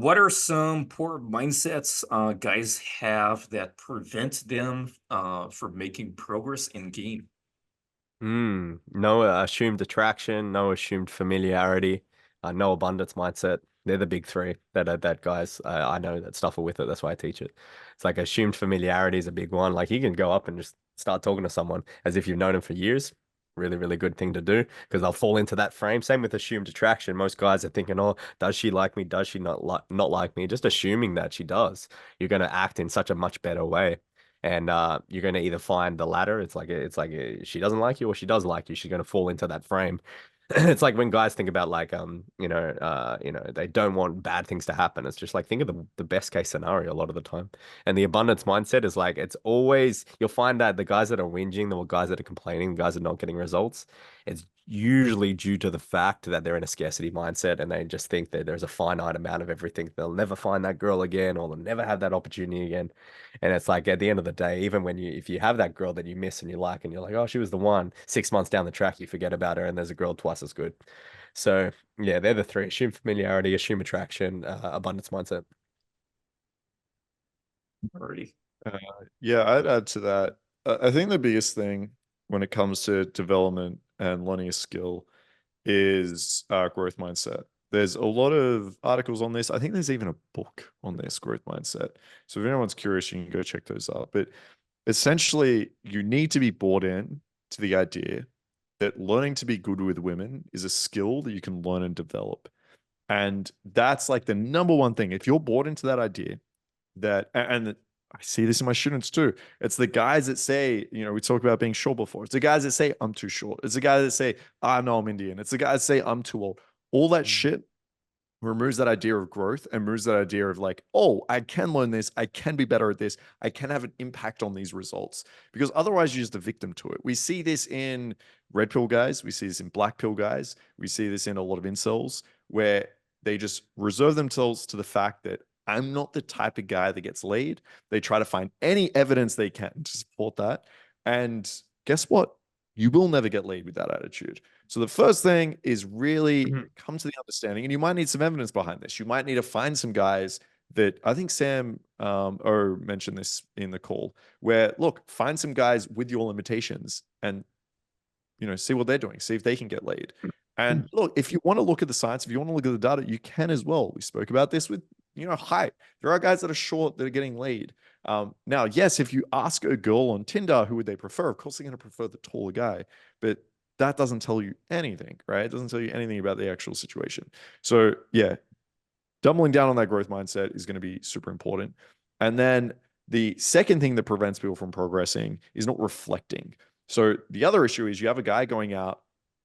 what are some poor mindsets guys have that prevent them from making progress in game? No assumed attraction, no assumed familiarity, no abundance mindset. They're the big three that guys I know that suffer with it. That's why I teach it. It's like assumed familiarity is a big one. Like you can go up and just start talking to someone as if you've known them for years. Really, really good thing to do because they'll fall into that frame. Same with assumed attraction. Most guys are thinking, "Oh, does she like me? Does she not like me?" Just assuming that she does. You're going to act in such a much better way. And you're going to either find the latter. It's like she doesn't like you or she does like you. She's going to fall into that frame. It's like when guys think about like they don't want bad things to happen. It's just like think of the best case scenario a lot of the time. And the abundance mindset is like it's always you'll find that the guys that are whinging, the guys that are complaining, the guys that are not getting results, it's usually due to the fact that they're in a scarcity mindset and they just think that there's a finite amount of everything. They'll never find that girl again or they'll never have that opportunity again. And it's like at the end of the day, even when if you have that girl that you miss and you like, and you're like, oh, she was the one, 6 months down the track, you forget about her, and there's a girl twice as good. So yeah, they're the three: assume familiarity, assume attraction, abundance mindset. Already. Uh, yeah, I'd add to that. I think the biggest thing when it comes to development and learning a skill is growth mindset. There's a lot of articles on this. I think there's even a book on this growth mindset. So if anyone's curious, you can go check those out. But essentially, you need to be bought in to the idea that learning to be good with women is a skill that you can learn and develop. And that's like the number one thing. If you're bought into that idea, and I see this in my students too. It's the guys that say, we talk about being short before. It's the guys that say, I'm too short. It's the guys that say, I know I'm Indian. It's the guys that say, I'm too old. All that shit removes that idea of growth and removes that idea of like, oh, I can learn this. I can be better at this. I can have an impact on these results. Because otherwise, you're just a victim to it. We see this in red pill guys. We see this in black pill guys. We see this in a lot of incels where they just reserve themselves to the fact that I'm not the type of guy that gets laid. They try to find any evidence they can to support that. And guess what? You will never get laid with that attitude. So the first thing is really come to the understanding, and you might need some evidence behind this. You might need to find some guys that I think Sam mentioned this in the call, where look, find some guys with your limitations and see what they're doing, see if they can get laid. And look, if you want to look at the science, if you want to look at the data, you can as well. We spoke about this with height. There are guys that are short that are getting laid. Now, yes, if you ask a girl on Tinder who would they prefer, of course they're going to prefer the taller guy, but that doesn't tell you anything, right? It doesn't tell you anything about the actual situation. So yeah, doubling down on that growth mindset is going to be super important. And then the second thing that prevents people from progressing is not reflecting. So the other issue is you have a guy going out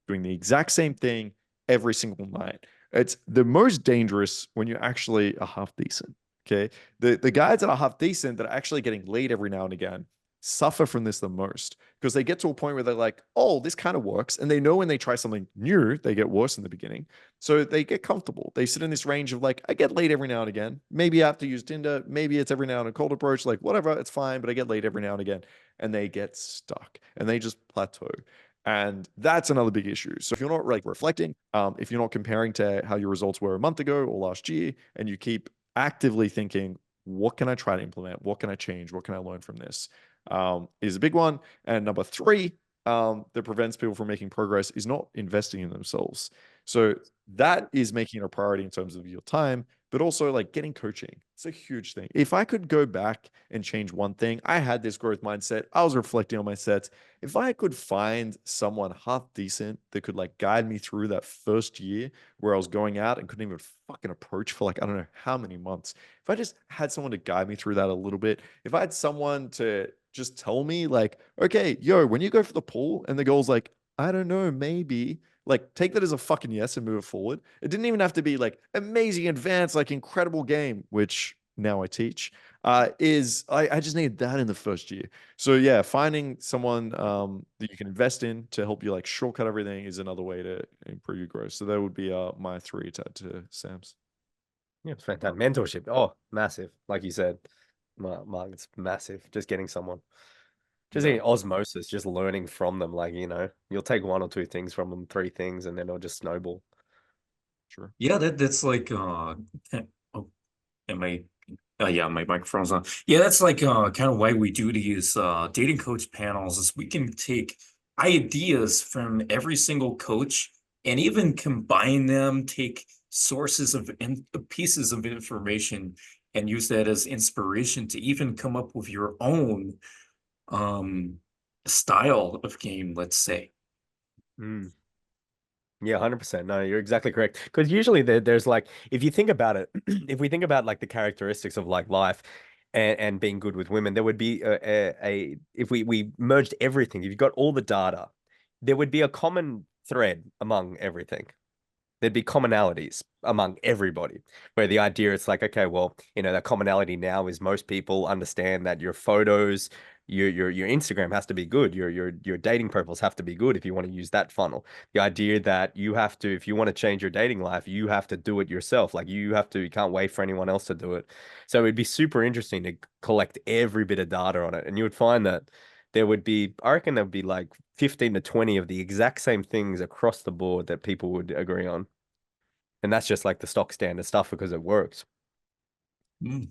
doing the exact same thing every single night. It's the most dangerous when you actually are half decent. Okay. The guys that are half decent that are actually getting laid every now and again suffer from this the most because they get to a point where they're like, oh, this kind of works. And they know when they try something new, they get worse in the beginning. So they get comfortable. They sit in this range of like, I get laid every now and again. Maybe I have to use Tinder. Maybe it's every now and a cold approach, like whatever, it's fine, but I get laid every now and again. And they get stuck and they just plateau. And that's another big issue. So if you're not like reflecting, if you're not comparing to how your results were a month ago or last year, and you keep actively thinking, what can I try to implement? What can I change? What can I learn from this? Is a big one. And number three, that prevents people from making progress is not investing in themselves. So that is making it a priority in terms of your time, but also like getting coaching. It's a huge thing. If I could go back and change one thing, I had this growth mindset. I was reflecting on my sets. If I could find someone half decent that could like guide me through that first year where I was going out and couldn't even fucking approach for like, I don't know how many months. If I just had someone to guide me through that a little bit, if I had someone to just tell me like, okay, yo, when you go for the pool and the girl's like, I don't know, maybe like take that as a fucking yes and move it forward. It didn't even have to be like amazing, advanced, like incredible game, which now I teach. I just needed that in the first year. So yeah, finding someone that you can invest in to help you like shortcut everything is another way to improve your growth. So that would be my three to add to Sam's. Yeah, it's fantastic. Mentorship. Oh, massive. Like you said, Mark, it's massive. Just getting someone. Just Yeah, getting osmosis, just learning from them. Like, you'll take one or two things from them, three things, and then it'll just snowball. sure. Yeah, that's like yeah, my microphone's on. Yeah, that's like kind of why we do these dating coach panels is we can take ideas from every single coach and even combine them, take sources of pieces of information and use that as inspiration to even come up with your own um style of game, let's say. Mm. Yeah, 100%. No, you're exactly correct. Because usually there's like, if you think about it, if we think about like the characteristics of like life and being good with women, there would be if we merged everything, if you got all the data, there would be a common thread among everything. There'd be commonalities among everybody, where the idea it's like, okay, well, that commonality now is most people understand that your photos, your Instagram has to be good, your dating profiles have to be good if you want to use that funnel. The idea that you have to, if you want to change your dating life, you have to do it yourself. Like you can't wait for anyone else to do it. So it'd be super interesting to collect every bit of data on it, and you would find that there would be, I reckon there would be like 15 to 20 of the exact same things across the board that people would agree on. And that's just like the stock standard stuff because it works. Mm.